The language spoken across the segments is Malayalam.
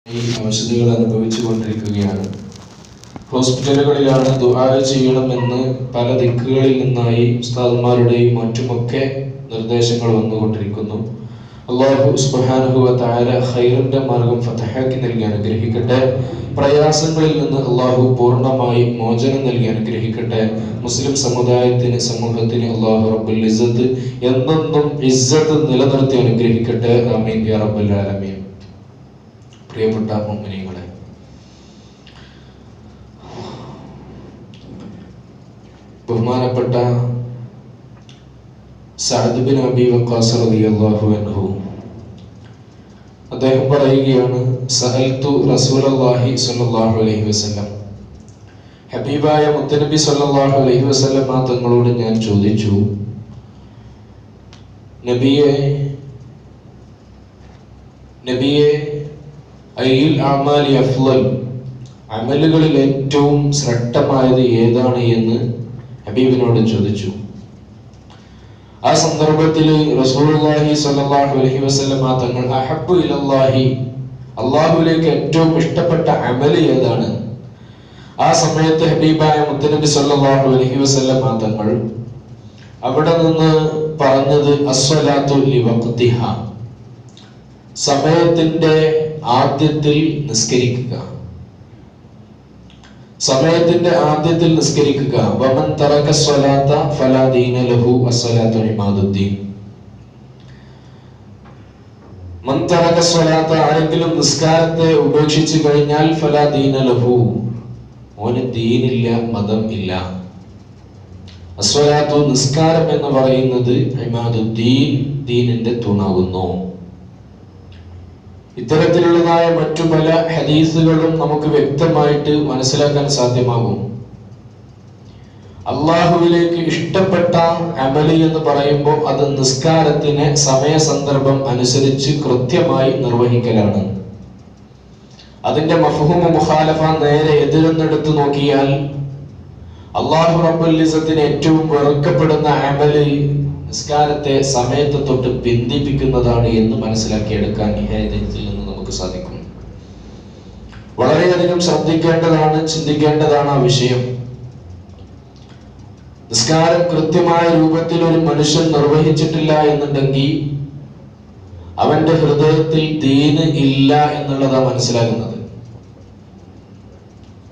അവശതകൾ അനുഭവിച്ചുകൊണ്ടിരിക്കുകയാണ്. ഹോസ്പിറ്റലുകളിലാണ് ദുആ ചെയ്യണമെന്ന് പല ദിക്കുകളിൽ നിന്നായി ഉസ്താദുമാരുടെയും മറ്റുമൊക്കെ നിർദ്ദേശങ്ങൾ വന്നുകൊണ്ടിരിക്കുന്നു. അല്ലാഹു സുബ്ഹാനഹു വ തആല ഖൈറിന്റെ മാർഗം ഫതഹാക്കി നൽകി അനുഗ്രഹിക്കട്ടെ. പ്രയാസങ്ങളിൽ നിന്ന് അല്ലാഹു പൂർണ്ണമായി മോചനം നൽകി അനുഗ്രഹിക്കട്ടെ. മുസ്ലിം സമുദായത്തിന്, സമൂഹത്തിന് അല്ലാഹു റബ്ബുൽ ഇസ്സത്ത് എന്നെന്നും ഇസ്സത്ത് നിലനിർത്തി അനുഗ്രഹിക്കട്ടെ. ആമീൻ യാ റബ്ബൽ ആലമീൻ. പ്രിയപ്പെട്ട മുഅ്മിനീങ്ങളെ, ബഹുമാനപ്പെട്ട സഅദ് ബിൻ അബി വഖാസ് റളിയല്ലാഹു അൻഹു അദ്ദേഹം പറയുകയാണ്, സഅൽതു റസൂലുള്ളാഹി സ്വല്ലല്ലാഹു അലൈഹി വസല്ലം, ഹബീബായ മുത്തനബി സ്വല്ലല്ലാഹു അലൈഹി വസല്ലം തങ്ങളോട് ഞാൻ ചോദിച്ചു, നബിയെ അയ്യുൽ അഅമാലി അഫ്ളൽ, അമലുകളിൽ ഏറ്റവും ശ്രേഷ്ഠമായത് ഏതാണ് എന്ന് ഹബീബിനോട് ചോദിച്ചു. ആ സന്ദർഭത്തിൽ റസൂലുള്ളാഹി സ്വല്ലല്ലാഹു അലൈഹി വസല്ലം തങ്ങൾ അഹബ്ബു ഇലല്ലാഹി, അല്ലാഹുവിലേക്ക് ഏറ്റവും ഇഷ്ടപ്പെട്ട അമല് ഏതാണ്? ആ സമയത്ത് ഹബീബായ മുത്തനബി സ്വല്ലല്ലാഹു അലൈഹി വസല്ലം തങ്ങൾ അവിടെ നിന്ന് പറഞ്ഞത് അസ്സലാത്തു ലിവഖ്തിഹ, സമയത്തിന്റെ ആദ്യത്തിൽ നിസ്കരിക്കുക, സമയത്തിന്റെ ആദ്യത്തിൽ നിസ്കരിക്കുക. വമൻ തറക സ്വലാത്ത ഫലാ ദീന ലഹു അസ്സലാത്തു ഇമാദുദ്ദീൻ. മൻ തറക സ്വലാത്ത, ആരെങ്കിലും നിസ്കാരത്തെ ഉപേക്ഷിച്ചു കഴിഞ്ഞാൽ ഫലാ ദീന ലഹു, ഓന് ദീനില്ല, മതം ഇല്ല. അസ്വലാത്തു, നിസ്കാരം എന്ന് പറയുന്നത് ഇമാദുദ്ദീൻ, ദീനിന്റെ തൂണാകുന്നു. ഇത്തരത്തിലുള്ളതായ മറ്റു പല ഹദീസുകളും നമുക്ക് വ്യക്തമായിട്ട് മനസ്സിലാക്കാൻ സാധ്യമാകും. അള്ളാഹുവിലേക്ക് ഇഷ്ടപ്പെട്ട അമലി എന്ന് പറയുമ്പോൾ അത് നിസ്കാരത്തിനെ സമയസന്ദർഭം അനുസരിച്ച് കൃത്യമായി നിർവഹിക്കലാണ്. അതിന്റെ മഫ്ഹൂം മുഖാലഫ നേരെ എതിരെന്നെടുത്ത് നോക്കിയാൽ അല്ലാഹു റബ്ബുൽ ഇസ്സത്തിന് ഏറ്റവും വെറുക്കപ്പെടുന്ന അമല് നിസ്കാരത്തെ സമയത്തെ തൊട്ട് ബന്ധിപ്പിക്കുന്നതാണ് എന്ന് മനസ്സിലാക്കിയെടുക്കാൻ ഈ ഹദീസിൽ നിന്ന് നമുക്ക് സാധിക്കും. വളരെയധികം ശ്രദ്ധിക്കേണ്ടതാണ്, ചിന്തിക്കേണ്ടതാണ് ആ വിഷയം. നിസ്കാരം കൃത്യമായ രൂപത്തിൽ ഒരു മനുഷ്യൻ നിർവഹിച്ചിട്ടില്ല എന്നുണ്ടെങ്കിൽ അവന്റെ ഹൃദയത്തിൽ ദീന് ഇല്ല എന്നുള്ളതാണ് മനസ്സിലാകുന്നത്.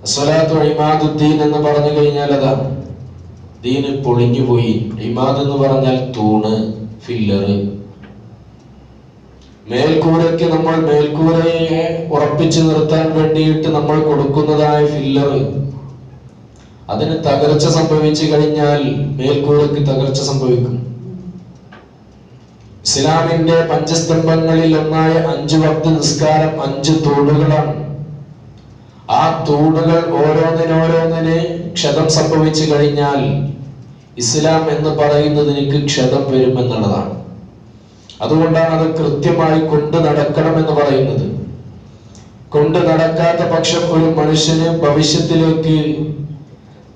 അസ്സലാത്തു ഇമാദുദ്ദീൻ എന്ന് പറഞ്ഞു കഴിഞ്ഞാൽ അതാണ് ദീന് പൊളിഞ്ഞുപോയി. ഇമാദ് എന്ന് പറഞ്ഞാൽ തൂണ്, ഫില്ലറ്. മേൽക്കൂരയ്ക്ക് നമ്മൾ മേൽക്കൂരയെ ഉറപ്പിച്ചു നിർത്താൻ വേണ്ടിയിട്ട് നമ്മൾ കൊടുക്കുന്നതായ ഫില്ലറ്, അതിന് തകർച്ച സംഭവിച്ചു കഴിഞ്ഞാൽ മേൽക്കൂരയ്ക്ക് തകർച്ച സംഭവിക്കും. ഇസ്ലാമിന്റെ പഞ്ചസ്തംഭങ്ങളിൽ ഒന്നായ 5 വക്ത് നിസ്കാരം 5 തൂണുകളാണ്. ആ തൂണുകൾ ഓരോന്നിനോരോന്നിന് ക്ഷതം സംഭവിച്ചു കഴിഞ്ഞാൽ ഇസ്ലാം എന്ന് പറയുന്നതിന് ക്ഷതം വരുമെന്നുള്ളതാണ്. അതുകൊണ്ടാണ് അത് കൃത്യമായി കൊണ്ടു നടക്കണം എന്ന് പറയുന്നത്. കൊണ്ടു നടക്കാത്ത പക്ഷം ഒരു മനുഷ്യന് ഭവിഷ്യത്തിലേക്ക്,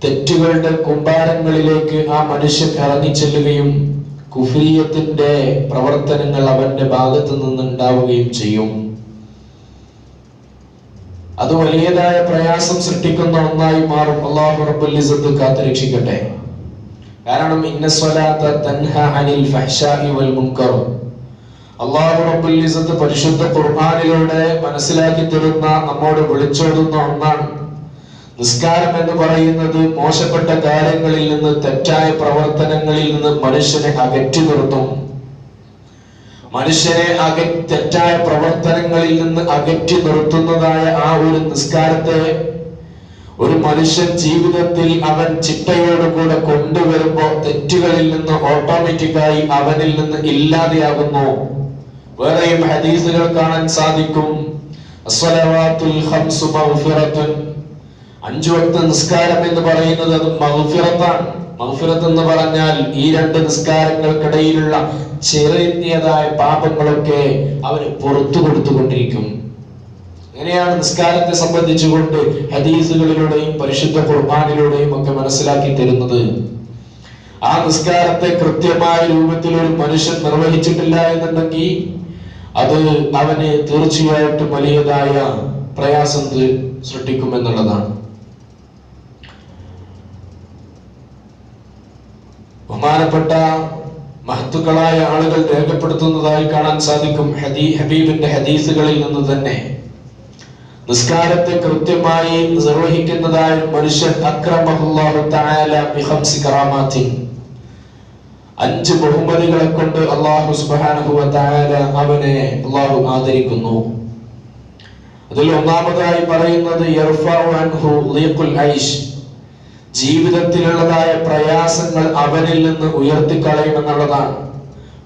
തെറ്റുകളുടെ കുമ്പാരങ്ങളിലേക്ക് ആ മനുഷ്യൻ ഇറങ്ങിച്ചെല്ലുകയും കുഫ്രിയത്തിന്റെ പ്രവർത്തനങ്ങൾ അവന്റെ ഭാഗത്ത് നിന്നുണ്ടാവുകയും ചെയ്യും. അത് വലിയതായ പ്രയാസം സൃഷ്ടിക്കുന്ന ഒന്നായി മാറും. അല്ലാഹു റബ്ബുൽ ഇസ്സത്ത് കാത്തുരക്ഷിക്കട്ടെ. കാരണം ഇന്ന സ്വലാത്ത തൻഹാ അനിൽ ഫഹ്ശാഇ വൽ മുൻകർ, അല്ലാഹു റബ്ബുൽ ഇസ്സത്ത് പരിശുദ്ധ ഖുർആനിലൂടെ മനസ്സിലാക്കി തരുന്ന, നമ്മോട് വിളിച്ചോതുന്ന ഒന്നാണ് നിസ്കാരം എന്ന് പറയുന്നത്. മോശപ്പെട്ട കാര്യങ്ങളിൽ നിന്ന്, തെറ്റായ പ്രവർത്തനങ്ങളിൽ നിന്ന് മനുഷ്യനെ അകറ്റി നിർത്തും. മനുഷ്യനെ തെറ്റായ പ്രവർത്തനങ്ങളിൽ നിന്ന് അകറ്റി നിർത്തുന്നതായ ആ ഒരു നിസ്കാരത്തെ ഒരു മനുഷ്യൻ ജീവിതത്തിൽ അവൻ ചിട്ടയോടുകൂടെ കൊണ്ടുവരുമ്പോ തെറ്റുകളിൽ നിന്ന് ഓട്ടോമാറ്റിക്കായി അവനിൽ നിന്ന് ഇല്ലാതെയാകുന്നു. വേറെയും ഹദീസുകൾ കാണാൻ സാധിക്കും. അസ്സലവാത്തുൽ ഖംസു മഗ്ഫിറത്തുൻ, 5 വക്ത് നിസ്കാരം എന്ന് പറയുന്നത് അത് മഗ്ഫിറത്താണ്. മഗ്ഫിറത്ത് എന്ന് പറഞ്ഞാൽ ഈ 2 നിസ്കാരങ്ങൾക്കിടയിലുള്ള ചെറിയതായ പാപങ്ങളൊക്കെ അവന് പുറത്തു കൊടുത്തുകൊണ്ടിരിക്കും. അങ്ങനെയാണ് നിസ്കാരത്തെ സംബന്ധിച്ചുകൊണ്ട് ഹദീസുകളിലൂടെയും പരിശുദ്ധ ഖുർആനിലൂടെയും ഒക്കെ മനസ്സിലാക്കി തരുന്നത്. ആ നിസ്കാരത്തെ കൃത്യമായ രൂപത്തിൽ ഒരു മനുഷ്യൻ നിർവഹിച്ചിട്ടില്ല എന്നുണ്ടെങ്കിൽ അത് അവന് തീർച്ചയായിട്ടും വലിയതായ പ്രയാസം സൃഷ്ടിക്കുമെന്നുള്ളതാണ്. ബഹുമാനപ്പെട്ട മഹത്തുക്കളായ ആളുകൾ രേഖപ്പെടുത്തുന്നതായി കാണാൻ സാധിക്കും. ഹബീബിന്റെ ഹദീസുകളിൽ നിന്ന് തന്നെ നിസ്കാരത്തെ കൃത്യമായി നിർവഹിക്കുന്നതായ മനുഷ്യൻ അക്രമഹുല്ലാഹു തആല ബിഖംസി കറാമാത്തിൻ, 5 ബഹുമതികളെ കൊണ്ട് അല്ലാഹു സുബ്ഹാനഹു വ തആല അവനെ അല്ലാഹു ആദരിക്കുന്നു. അതിൽ ഒന്നാമതായി പറയുന്നത് യർഫഉ അൻഹു ലീഖുൽ ഐഷ്, ജീവിതത്തിലുള്ളതായ പ്രയാസങ്ങൾ അവനിൽ നിന്ന് ഉയർത്തിക്കളയുമെന്നുള്ളതാണ്.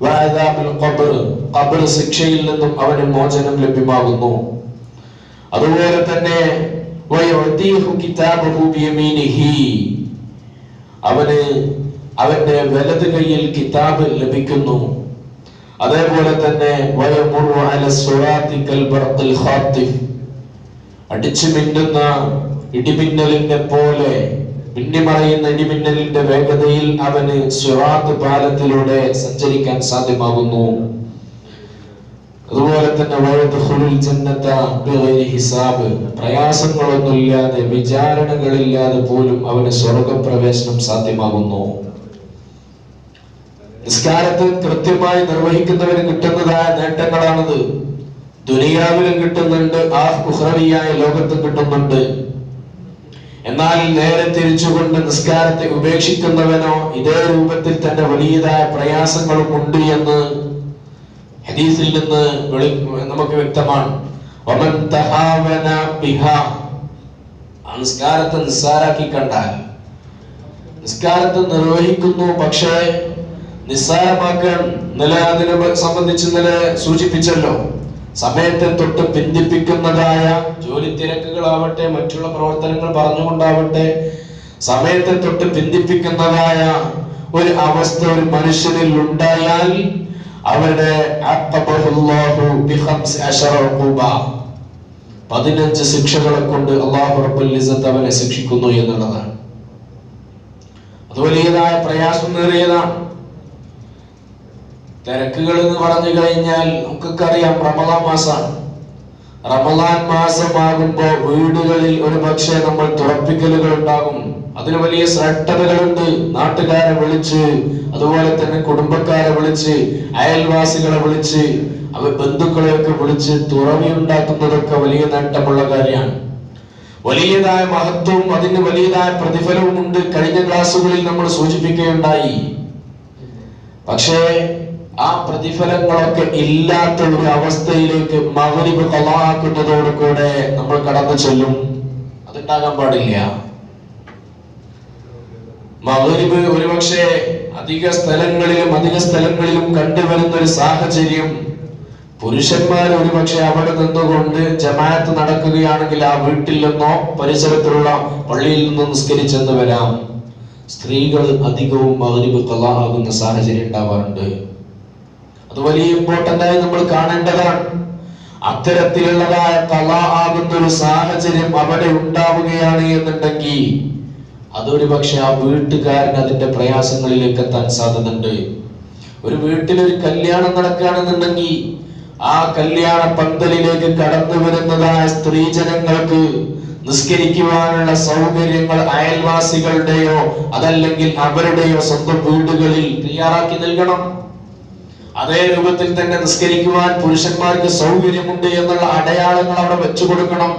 വഅദാബുൽ ഖബ്ർ, ഖബ്ർ ശിക്ഷയിൽ നിന്നും അവന് മോചനം ലഭ്യമാകുന്നു. അതുപോലെ തന്നെ വയഅതീഹു കിതാബഹു ബിയമീനിഹി, അവന് അവന്റെ വലത് കൈയിൽ കിതാബ് ലഭിക്കുന്നു. അതേപോലെ തന്നെ വയമുറു അല സിറാത്തി കൽ ബർഖിൽ ഖാത്തിഫ്, അടിച്ചു മിന്നുന്ന ഇടിമിന്നലിനെ പോലെ, മിന്നിമറയുന്ന ഇടിമിന്നലിന്റെ വേഗതയിൽ അവന് സിറാത്ത് പാലത്തിലൂടെ സഞ്ചരിക്കാൻ സാധ്യമാകുന്നു. അതുപോലെ തന്നെ വയദ്ഖുലുൽ ജന്നത ബിഗൈരി ഹിസാബ്, പ്രയാസങ്ങളൊന്നുമില്ലാതെ വിചാരണകളില്ലാതെ പോലും അവന് സ്വർഗപ്രവേശനം സാധ്യമാകുന്നു. നിസ്കാരത്തെ കൃത്യമായി നിർവഹിക്കുന്നവന് കിട്ടുന്നതായ നേട്ടങ്ങളാണിത്. ദുനിയാവിലും കിട്ടുന്നുണ്ട്, ഉഖ്റവിയായ ലോകത്തും കിട്ടുന്നുണ്ട്. എന്നാൽ നേരെ തിരിച്ചുകൊണ്ട് നിസ്കാരത്തെ ഉപേക്ഷിക്കുന്നവനോ ഇതേ രൂപത്തിൽ തന്നെ വലിയതായ പ്രയാസങ്ങളും ഉണ്ട് എന്ന് ഹദീസിൽ നിന്ന് നമുക്ക് വ്യക്തമാണ്. വമൻ തഹാവന ബിഹാ, നിസ്കാരത്തെ നിസ്സാരാക്കി കണ്ടാൽ, നിസ്കാരത്തെ നിർവഹിക്കുന്നു പക്ഷേ നിസ്സാരമാക്കാൻ അതിനെ സംബന്ധിച്ച് സൂചിപ്പിച്ചല്ലോ. സമയത്തെ തൊട്ട് പിന്തിപ്പിക്കുന്നതായ ജോലി തിരക്കുകളാവട്ടെ, മറ്റുള്ള പ്രവർത്തനങ്ങൾ പറഞ്ഞുകൊണ്ടാവട്ടെ, സമയത്തെ തൊട്ട് പിന്തിപ്പിക്കുന്നതായ ഒരു അവസ്ഥ ഒരു മനുഷ്യനിൽ ഉണ്ടായാൽ അവരുടെ 15 ശിക്ഷകളെ കൊണ്ട് അല്ലാഹു റബ്ബുൽ ഇസ്സത്ത് അവനെ ശിക്ഷിക്കുന്നു എന്നുള്ളതാണ്. അത് വലിയതായ പ്രയാസമേറിയതാണ്. തിരക്കുകൾ എന്ന് പറഞ്ഞു കഴിഞ്ഞാൽ നമുക്കൊക്കെ അറിയാം, റമളാൻ മാസമാണ്. റമളാൻ മാസമാകുമ്പോ വീടുകളിൽ ഒരു പക്ഷേ നമ്മൾ തുറപ്പിക്കലുകൾ ഉണ്ടാകും. അതിന് വലിയ ശ്രദ്ധകളുണ്ട്. നാട്ടുകാരെ വിളിച്ച്, അതുപോലെ തന്നെ കുടുംബക്കാരെ വിളിച്ച്, അയൽവാസികളെ വിളിച്ച്, ബന്ധുക്കളെയൊക്കെ വിളിച്ച് തുറവി ഉണ്ടാക്കുന്നതൊക്കെ വലിയ നേട്ടമുള്ള കാര്യമാണ്. വലിയതായ മഹത്വവും അതിന് വലിയതായ പ്രതിഫലവും ഉണ്ട്. കഴിഞ്ഞ ക്ലാസ്സുകളിൽ നമ്മൾ സൂചിപ്പിക്കുകയുണ്ടായി. പക്ഷേ ആ പ്രതിഫലങ്ങളൊക്കെ ഇല്ലാത്ത ഒരു അവസ്ഥയിലേക്ക് മഗ്രിബ് ഖളാ ആക്കുന്നതോടുകൂടെ നമ്മൾ കടന്നു ചെല്ലും. അതുണ്ടാകാൻ പാടില്ല. മഗ്രിബ് ഒരുപക്ഷെ അധിക സ്ഥലങ്ങളിലും കണ്ടുവരുന്ന ഒരു സാഹചര്യം, പുരുഷന്മാർ ഒരുപക്ഷെ അവിടെ നിന്നുകൊണ്ട് ജമാഅത്ത് നടക്കുകയാണെങ്കിൽ ആ വീട്ടിൽ നിന്നോ പരിസരത്തുള്ള പള്ളിയിൽ നിന്നോ നിസ്കരിച്ചെന്ന് വരാം. സ്ത്രീകൾ അധികവും മഗ്രിബ് ഖളാ ആകുന്ന സാഹചര്യം ഉണ്ടാവാറുണ്ട്. അത് വലിയ ഇമ്പോർട്ടന്റ് ആയി നമ്മൾ കാണേണ്ടതാണ്. അത്തരത്തിലുള്ളതായ ഖളാ ആകുന്ന ഒരു സാഹചര്യം അവിടെ ഉണ്ടാവുകയാണ് എന്നുണ്ടെങ്കിൽ അതൊരു പക്ഷെ ആ വീട്ടുകാരൻ അതിന്റെ പ്രയാസങ്ങളിലേക്ക് എത്താൻ സാധ്യതയുണ്ട്. ഒരു വീട്ടിലൊരു കല്യാണം നടക്കുകയാണെന്നുണ്ടെങ്കിൽ ആ കല്യാണ പന്തലിലേക്ക് കടന്നു വരുന്നതായ സ്ത്രീജനങ്ങൾക്ക് നിസ്കരിക്കുവാനുള്ള സൗകര്യങ്ങൾ അയൽവാസികളുടെയോ അതല്ലെങ്കിൽ അവരുടെയോ സ്വന്തം വീടുകളിൽ തയ്യാറാക്കി നൽകണം. അതേ രൂപത്തിൽ തന്നെ നിസ്കരിക്കുവാൻ പുരുഷന്മാർക്ക് സൗകര്യമുണ്ട് എന്നുള്ള അടയാളങ്ങൾ അവിടെ വെച്ചു കൊടുക്കണം.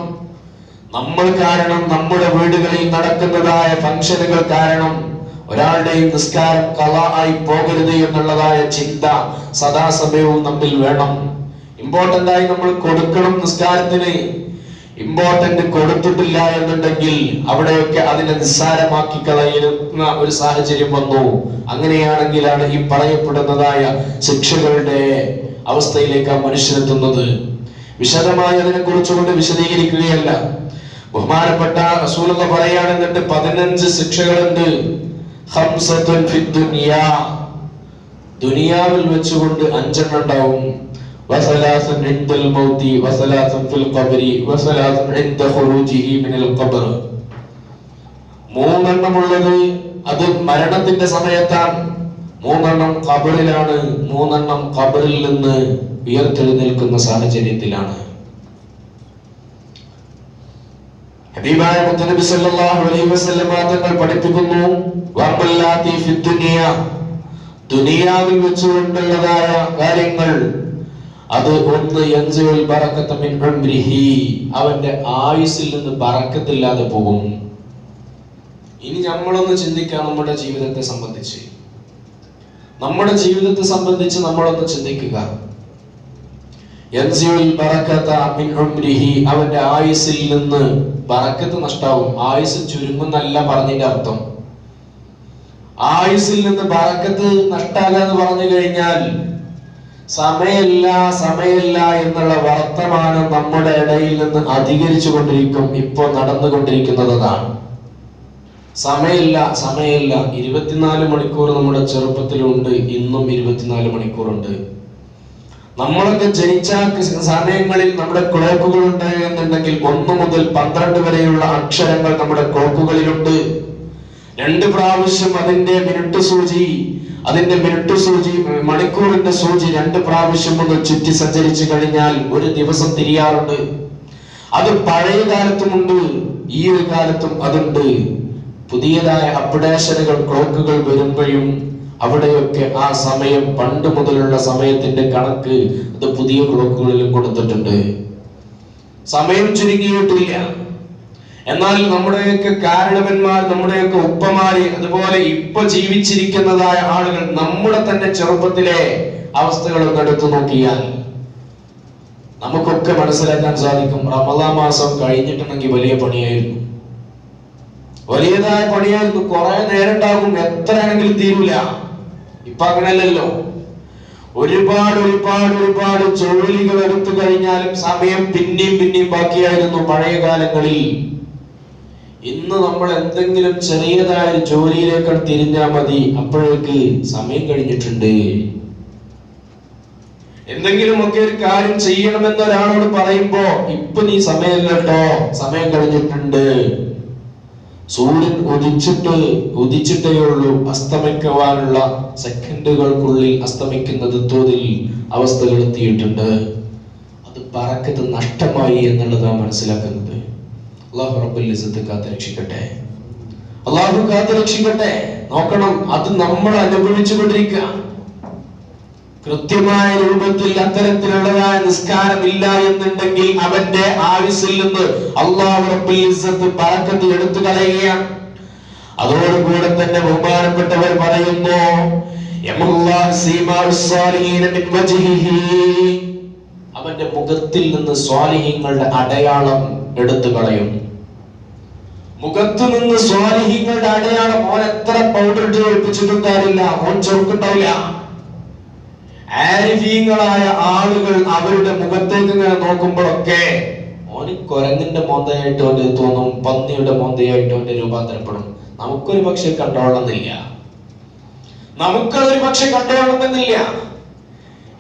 നമ്മൾ കാരണം, നമ്മുടെ വീടുകളിൽ നടക്കുന്നതായ ഫംഗ്ഷനുകൾ കാരണം ഒരാളുടെയും നിസ്കാരം ഖളാ ആയി പോകരുത് എന്നുള്ളതായ ചിന്ത സദാസമയവും നമ്മിൽ വേണം. ഇമ്പോർട്ടന്റ് ആയി നമ്മൾ കൊടുക്കണം. നിസ്കാരത്തിന് ഇമ്പോർട്ടന്റ് കൊടുത്തിട്ടില്ല എന്നുണ്ടെങ്കിൽ അവിടെയൊക്കെ അതിനെ നിസ്സാരമാക്കി കളയുന്ന ഒരു സാഹചര്യം വന്നു. അങ്ങനെയാണെങ്കിലാണ് ഈ പറയപ്പെടുന്നതായ ശിക്ഷകളുടെ അവസ്ഥയിലേക്ക് ആ മനുഷ്യനെത്തുന്നത്. വിശദമായി അതിനെ കുറിച്ചുകൊണ്ട് വിശദീകരിക്കുകയല്ല. ബഹുമാനപ്പെട്ട റസൂലുള്ളാഹി പറയാണെന്നിട്ട് 15 ശിക്ഷകളുണ്ട്. ഖംസത്തുൻ ഫിദ് ദുനിയാ, ദുനിയാവിൽ വെച്ചുകൊണ്ട് 5 ഉണ്ടാവും. വസലാസുൻ ഇൻദൽ മൗതി വസലാസുൻ ഫിൽ ഖബ്രി വസലാസുൻ ഇൻദ ഖുറൂജിഹി മിനൽ ഖബ്ർ. 3 ഉള്ളത് അത് മരണത്തിന്റെ സമയത്താണ്. 3 ഖബറിലാണ്. 3 ഖബറിൽ നിന്ന് ഉയർത്തെഴുന്നേൽക്കുന്ന സാഹചര്യത്തിലാണ്. ഹബീബായ മുത്തനബി സല്ലല്ലാഹു അലൈഹി വസല്ലം തങ്ങൾ പഠിപ്പിക്കുന്നു, വഅമല്ലാതി ഫിദ്ദുനിയ, ദുനിയാവിൽ വെച്ചുകൊണ്ടുള്ളതായ കാര്യങ്ങൾ, അത് ഒന്ന് യൻസിഉൽ ബറകത മിൻ ഉംരിഹി, അവന്റെ ആയുസ്സിൽ നിന്ന് ബറക്കത്തില്ലാതെ പോകും. ഇനി നമ്മളൊന്ന് ചിന്തിക്കാം, നമ്മുടെ ജീവിതത്തെ സംബന്ധിച്ച് നമ്മളൊന്ന് ചിന്തിക്കുക. യൻസിഉൽ ബറകത മിൻ ഉംരിഹി, അവന്റെ ആയുസ്സിൽ നിന്ന് ബറക്കത്ത് നഷ്ടാവും. ആയുസ് ചുരുങ്ങുന്നല്ല പറഞ്ഞതിന്റെ അർത്ഥം. ആയുസ്സിൽ നിന്ന് ബറക്കത്ത് നഷ്ടാകുക എന്ന് പറഞ്ഞു കഴിഞ്ഞാൽ സമയമില്ല എന്നുള്ള വർത്തമാനം നമ്മുടെ ഇടയിൽ നിന്ന് അധികരിച്ചു കൊണ്ടിരിക്കും. ഇപ്പോ നടന്നുകൊണ്ടിരിക്കുന്നതാണ്. സമയമില്ല. 24 മണിക്കൂർ നമ്മുടെ ചെറുപ്പത്തിലുണ്ട്, ഇന്നും 24 മണിക്കൂറുണ്ട്. നമ്മളൊക്കെ ജനിച്ച സമയങ്ങളിൽ നമ്മുടെ ക്ലോക്കുകൾ ഉണ്ട് എന്നുണ്ടെങ്കിൽ 1 മുതൽ 12 വരെയുള്ള അക്ഷരങ്ങൾ നമ്മുടെ ക്ലോക്കുകളിലുണ്ട്. 2 പ്രാവശ്യം അതിന്റെ മിനിറ്റ് സൂചി മണിക്കൂറിന്റെ സൂചി 2 പ്രാവശ്യം ഒന്ന് ചുറ്റി സഞ്ചരിച്ചു കഴിഞ്ഞാൽ ഒരു ദിവസം തിരിയാറുണ്ട്. അത് പഴയ കാലത്തുമുണ്ട്, ഈ ഒരു കാലത്തും അതുണ്ട്. പുതിയതായ അപ്ഡേഷനുകൾ, ക്ലോക്കുകൾ വരുമ്പോഴും അവിടെയൊക്കെ ആ സമയം, പണ്ട് മുതലുള്ള സമയത്തിന്റെ കണക്ക് അത് പുതിയ ക്ലോക്കുകളിലും കൊടുത്തിട്ടുണ്ട്. സമയം ചുരുങ്ങിയിട്ടില്ല. എന്നാൽ നമ്മുടെയൊക്കെ കാരണവന്മാർ, നമ്മുടെയൊക്കെ ഉപ്പമാര്, അതുപോലെ ഇപ്പൊ ജീവിച്ചിരിക്കുന്നതായ ആളുകൾ, നമ്മുടെ തന്നെ ചെറുപ്പത്തിലെ അവസ്ഥകളൊക്കെ എടുത്തു നോക്കിയാൽ നമുക്കൊക്കെ മനസ്സിലാക്കാൻ സാധിക്കും. റമദാൻ മാസം കഴിഞ്ഞിട്ടുണ്ടെങ്കിൽ വലിയതായ പണിയായിരുന്നു. കുറെ നേരം ഉണ്ടാകും, എത്രയാണെങ്കിലും തീരൂല. ഇപ്പൊ അങ്ങനെയല്ലല്ലോ. ഒരുപാട് ജോലികൾ എടുത്തു കഴിഞ്ഞാലും സമയം പിന്നെയും ബാക്കിയായിരുന്നു പഴയ കാലങ്ങളിൽ. ഇന്ന് നമ്മൾ എന്തെങ്കിലും ചെറിയതായ ഒരു ജോലിയിലേക്ക് തിരിഞ്ഞാൽ മതി, അപ്പോഴേക്ക് സമയം കഴിഞ്ഞിട്ടുണ്ട്. എന്തെങ്കിലുമൊക്കെ ഒരു കാര്യം ചെയ്യണമെന്ന് ഒരാളോട് പറയുമ്പോ, ഇപ്പൊ നീ സമയമില്ല കേട്ടോ, സമയം കഴിഞ്ഞിട്ടുണ്ട്. സൂര്യൻ ഉദിച്ചിട്ടേ ഉള്ളൂ, അസ്തമിക്കുവാനുള്ള സെക്കൻഡുകൾക്കുള്ളിൽ അസ്തമിക്കുന്നത് തോതിൽ അവസ്ഥകൾ എത്തിയിട്ടുണ്ട്. അത് ബറക്കത്ത് നഷ്ടമായി എന്നുള്ളതാണ് മനസ്സിലാക്കുന്നത്. അല്ലാഹു റബ്ബുൽ ഇസ്സത്ത് കാത്തുരക്ഷിക്കട്ടെ. നോക്കണം, അത് നമ്മൾ അനുഭവിച്ചുകൊണ്ടിരിക്കുക. കൃത്യമായ രൂപത്തിൽ അത്തരത്തിലുള്ളതായ നിസ്കാരമില്ല എന്നുണ്ടെങ്കിൽ അവന്റെ ആയുസ്സിൽ നിന്ന് അല്ലാഹു റബ്ബുൽ ഇസ്സത്ത് ബറക്കത്ത് എടുത്തു കളയുകയാണ്. അതോടുകൂടെ തന്നെ ബഹുമാനപ്പെട്ടവർ പറയുന്നു, അവന്റെ മുഖത്തിൽ നിന്ന് സ്വാലിഹീങ്ങളുടെ അടയാളം എടുത്തു കളയും. മുഖത്തു നിന്ന് സ്വാലിഹീങ്ങളുടെ അടയാളം. ഓൻ എത്ര പൗഡർ ഇട്ട് ഒളിപ്പിച്ചിട്ടും കാര്യമില്ല, ഓൻ ചെറുക്കുണ്ടാവില്ല. ആരിഫീങ്ങളായ ആളുകൾ അവരുടെ മുഖത്തേക്ക് ഇങ്ങനെ നോക്കുമ്പോഴൊക്കെ ഓന് കുരങ്ങിന്റെ മോന്തയായിട്ട് അവന്റെ തോന്നും, പന്നിയുടെ മോന്തയായിട്ട് അവന്റെ രൂപാന്തരപ്പെടും. നമുക്കൊരു പക്ഷെ കണ്ടോളണമെന്നില്ല.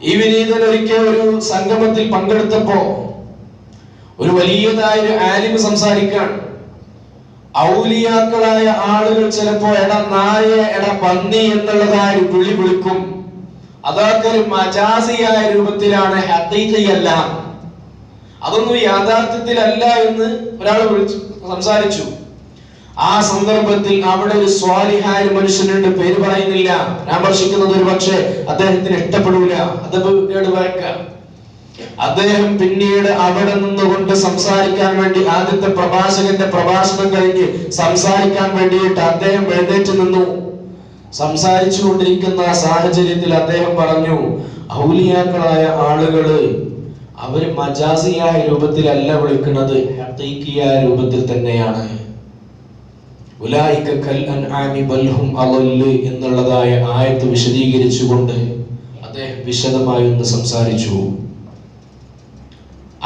ഈ വിനീതൻ ഒരിക്കൽ ഒരു സംഗമത്തിൽ പങ്കെടുത്തപ്പോ ഒരു വലിയതായ ഒരു ആലിമ് സംസാരിക്കാൻ. ഔലിയാക്കളായ ആളുകൾ ചിലപ്പോ എടാ നായ, എടാ പന്നി എന്നുള്ളതായ ഒരു വിളി വിളിക്കും. അതൊക്കെ ഒരു മജാസിയായ രൂപത്തിലാണ്, ഹഖീഖിയല്ല. അതൊന്നും യാഥാർത്ഥ്യത്തിലല്ല എന്ന് ഒരാൾ സംസാരിച്ചു. ആ സന്ദർഭത്തിൽ അവിടെ ഒരു സ്വാലിഹായ മനുഷ്യനുണ്ട്, പേര് പറയുന്നില്ല, പരാമർശിക്കുന്നത് ഒരു പക്ഷേ അദ്ദേഹത്തിന് ഇഷ്ടപ്പെടൂല, അത് കേടുവയ്ക്കാം. അദ്ദേഹം പിന്നീട് അവിടെ നിന്നുകൊണ്ട് സംസാരിക്കാൻ വേണ്ടി, ആദ്യത്തെ പ്രഭാഷകന്റെ പ്രഭാഷണം കഴിഞ്ഞ് സംസാരിക്കാൻ വേണ്ടിയിട്ട് അദ്ദേഹം എഴുന്നേറ്റ് നിന്നു. സംസാരിച്ചു കൊണ്ടിരിക്കുന്ന സാഹചര്യത്തിൽ അദ്ദേഹം പറഞ്ഞു, ഔലിയാക്കളായ ആളുകള് അവര് മജാസിയായ രൂപത്തിലല്ല വിളിക്കുന്നത്, ഹഖീഖിയായ രൂപത്തിൽ തന്നെയാണ്. ഉലൈക കൽ അൻആമി ബൽ ഹും അളല്ല് എന്നുള്ളതായ ആയത്ത് വിശദീകരിച്ചുകൊണ്ട് അദ്ദേഹം വിശദമായി ഒന്ന് സംസാരിച്ചു.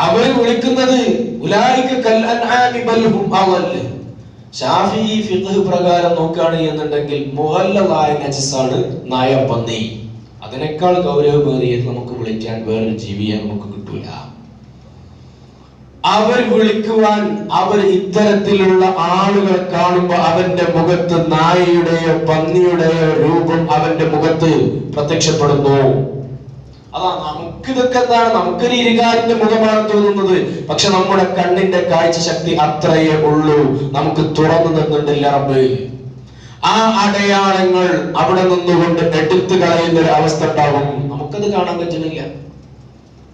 അവർ വിളിക്കുന്നത് ഉലൈക കൽ അൻആമി ബൽ ഹും അളല്ല്. ശാഫിഈ ഫിഖ് പ്രകാരം നോക്കുകയാണ് എന്നുണ്ടെങ്കിൽ മുഹല്ലലായ നജസാണ് നായ, പന്നി. അതിനേക്കാൾ ഗൗരവമേറിയത് നമുക്ക് വിളിക്കാൻ വേറൊരു ജീവിയെ നമുക്ക് കിട്ടൂല. അവർ വിളിക്കുവാൻ, അവർ ഇത്തരത്തിലുള്ള ആളുകളെ കാണുമ്പോ അവന്റെ മുഖത്ത് നായയുടെയോ പന്നിയുടെയോ രൂപം അവന്റെ മുഖത്ത് പ്രത്യക്ഷപ്പെടുന്നു. അതാ നമുക്ക് നമുക്കിതൊക്കെ എന്താണ്, നമുക്കൊരു ഇരുകാലിന്റെ മുഖമാണ് തോന്നുന്നത്. പക്ഷെ നമ്മുടെ കണ്ണിന്റെ കാഴ്ച ശക്തി അത്രയേ ഉള്ളൂ. നമുക്ക് തുറന്നു തന്നിട്ടില്ല റബ്ബ്. ആ അടയാളങ്ങൾ അവിടെ നിന്നുകൊണ്ട് എടുത്തു കളയുന്ന ഒരു അവസ്ഥ ഉണ്ടാകും. നമുക്കത് കാണാൻ പറ്റുന്നില്ല.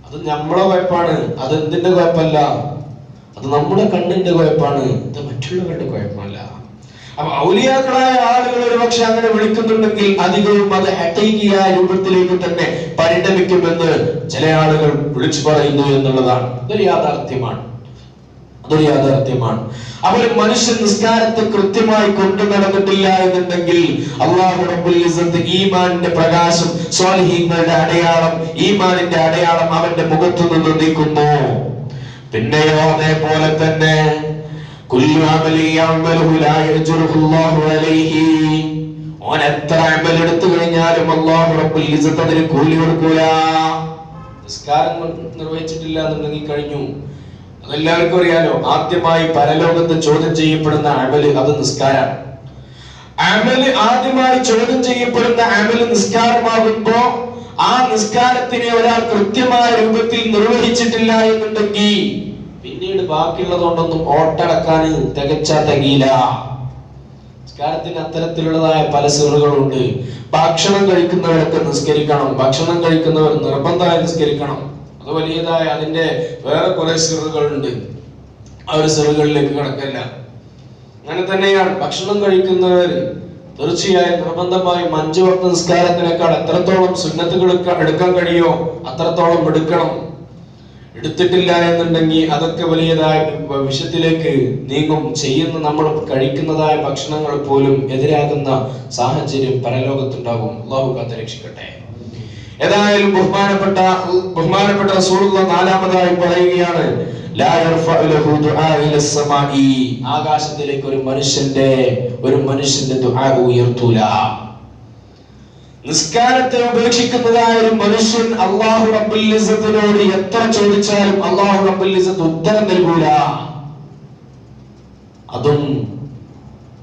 അത് നമ്മളെ കുഴപ്പമാണ്. അത് എന്തിന്റെ കുഴപ്പമല്ല, അത് നമ്മുടെ കണ്ണിന്റെ കുഴപ്പമാണ്. ഇത് മറ്റുള്ളവരുടെ കുഴപ്പമല്ല. അപ്പൊ ഔലിയാക്കളായ ആളുകൾ ഒരു പക്ഷെ അങ്ങനെ വിളിക്കുന്നുണ്ടെങ്കിൽ അധികവും അത് ഹഖീഖിയായ രൂപത്തിലേക്ക് തന്നെ പരിണമിക്കുമെന്ന് ചില ആളുകൾ വിളിച്ചു പറയുന്നു എന്നുള്ളതാണ്. അതൊരു യാഥാർത്ഥ്യമാണ്. അപ്പോൾ മനുഷ്യൻ നിസ്കാരത്തെ കൃത്യമായി കൊണ്ടു നടന്നിട്ടില്ല എന്നുണ്ടെങ്കിൽ അല്ലാഹു റബ്ബുൽ ഇസ്സത്ത് ഈമാനിന്റെ പ്രകാശം, സ്വാലിഹീങ്ങളുടെ അടയാളം, ഈമാനിന്റെ അടയാളം അവന്റെ മുഖത്തു നിന്ന് നീക്കുന്നു. പിന്നെയോ അതേപോലെ തന്നെ കുല്ലു അമലി യഅമലുഹു ലാ യജ്റുഹു അല്ലാഹു അലൈഹി, ഓൻ എത്ര അമൽ എടുത്തു കഴിഞ്ഞാലും അല്ലാഹു റബ്ബുൽ ഇസ്സത്ത് അതിന് കൂലി കൊടുക്കൂല. നിസ്കാരം നിർവഹിച്ചിട്ടില്ല എന്നുണ്ടെങ്കിൽ കഴിഞ്ഞു. അതെല്ലാവർക്കും അറിയാലോ. ആദ്യമായി പരലോകത്ത് ചോദ്യം ചെയ്യപ്പെടുന്ന അമല് അത് നിസ്കാരം. അമല് ആദ്യമായി ചോദ്യം ചെയ്യപ്പെടുന്ന അമല് നിസ്കാരമാകുമ്പോ ആ നിസ്കാരത്തിനെ ഒരാൾ കൃത്യമായ രൂപത്തിൽ നിർവഹിച്ചിട്ടില്ല എന്നുണ്ടെങ്കിൽ പിന്നീട് ബാക്കിയുള്ളതുകൊണ്ടൊന്നും ഓട്ടടക്കാൻ തികയില്ല. നിസ്കാരത്തിന് അത്തരത്തിലുള്ളതായ പല സിറുകളുണ്ട്. ഭക്ഷണം കഴിക്കുന്നവരൊക്കെ നിസ്കരിക്കണം. ഭക്ഷണം കഴിക്കുന്നവർ നിർബന്ധമായി നിസ്കരിക്കണം. അത് വലിയതായ അതിന്റെ വേറെ കുറെ സിറുകളുണ്ട്. ആ ഒരു സിറുകളിലേക്ക് കടക്കല്ല. അങ്ങനെ തന്നെയാണ് ഭക്ഷണം കഴിക്കുന്നവർ തീർച്ചയായും നിർബന്ധമായും 5 വക്ത നിസ്കാരത്തിനേക്കാൾ എത്രത്തോളം സുന്നത്തുകൾ എടുക്കാൻ കഴിയോ അത്രത്തോളം എടുക്കണം. എടുത്തിട്ടില്ല എന്നുണ്ടെങ്കിൽ അതൊക്കെ വലിയതായ വിഷയത്തിലേക്ക് നീങ്ങും. നമ്മൾ കഴിക്കുന്നതായ ഭക്ഷണങ്ങൾ പോലും എതിരാകുന്ന സാഹചര്യം പരലോകത്തുണ്ടാകും. അല്ലാഹു കാത്ത് രക്ഷിക്കട്ടെ. ഏതായാലും ബഹുമാനപ്പെട്ട റസൂലുള്ളാഹി നാലാമതായി പറയുകയാണ്, ലാ യർഫഉ ലഹു ദുആ ഇലസ് സമാഇ, ആകാശത്തിലേക്ക് ഒരു മനുഷ്യന്റെ ദുആ ഉയർത്തൂല. നിസ്കാരത്തെ ഉപേക്ഷിക്കുന്നതായ ഒരു മനുഷ്യൻ അല്ലാഹു റബ്ബുൽ ഇസ്സത്തിനോട് എത്ര ചോദിച്ചാലും അല്ലാഹു റബ്ബുൽ ഇസ്സത്ത് ഉത്തരം നൽകൂല. അതും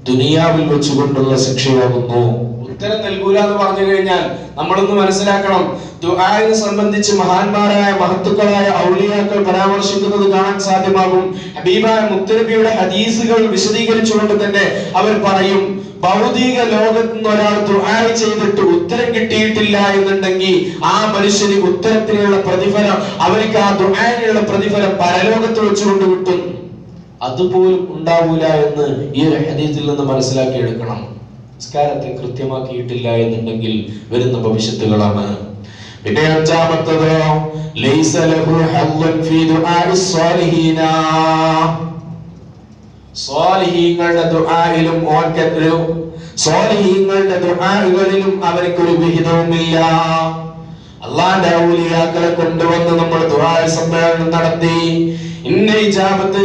ദുനിയാവിൽ വെച്ചുകൊണ്ടുള്ള ശിക്ഷയാകുന്നു. ഉത്തരം നൽകൂല എന്ന് പറഞ്ഞു കഴിഞ്ഞാൽ നമ്മളൊന്ന് മനസ്സിലാക്കണം. ദുആയെ സംബന്ധിച്ച് മഹാന്മാരായ മഹത്തുക്കളായ ഔലിയാക്കൾ പരാമർശിക്കുന്നത് കാണാൻ സാധ്യമാകും. ഹബീബായ മുത്തനബിയുടെ ഹദീസുകൾ വിശദീകരിച്ചുകൊണ്ട് തന്നെ അവർ പറയും, ഭൗതിക ലോകത്ത് നിന്ന് ഒരാൾ ദുആ ചെയ്തിട്ട് ഉത്തരം കിട്ടിയിട്ടില്ല എന്നുണ്ടെങ്കിൽ ആ മനുഷ്യന് ഉത്തരത്തിനുള്ള പ്രതിഫലം, അവർക്ക് ആ ദുആയിനുള്ള പ്രതിഫലം പരലോകത്ത് വെച്ചുകൊണ്ട് കിട്ടും. അതുപോലും ഉണ്ടാവൂല എന്ന് ഈ ഒരു ഹദീസിൽ നിന്ന് മനസ്സിലാക്കി എടുക്കണം. നിസ്കാരത്തെ കൃത്യമാക്കിയിട്ടില്ല എന്നുണ്ടെങ്കിൽ വരുന്ന ഭവിഷ്യത്തുകളാണ്. പിന്നെ അഞ്ചാമത്തത് ലൈസ ലഹു ഹദ്ദുൻ ഫീ ദുആഇസ് സ്വാലിഹീന, സ്വാലിഹീങ്ങളുടെ ദുആയിലും സ്വാലിഹീങ്ങളുടെ ദുആകളിലും അവർക്കൊരു വിഹിതവുമില്ല. അല്ലാഹുവിന്റെ ഔലിയാക്കളെ കൊണ്ടുവന്ന് നമ്മൾ ദുആ സമ്മേളനം നടത്തി ഇന്ന ഇജാബത്ത്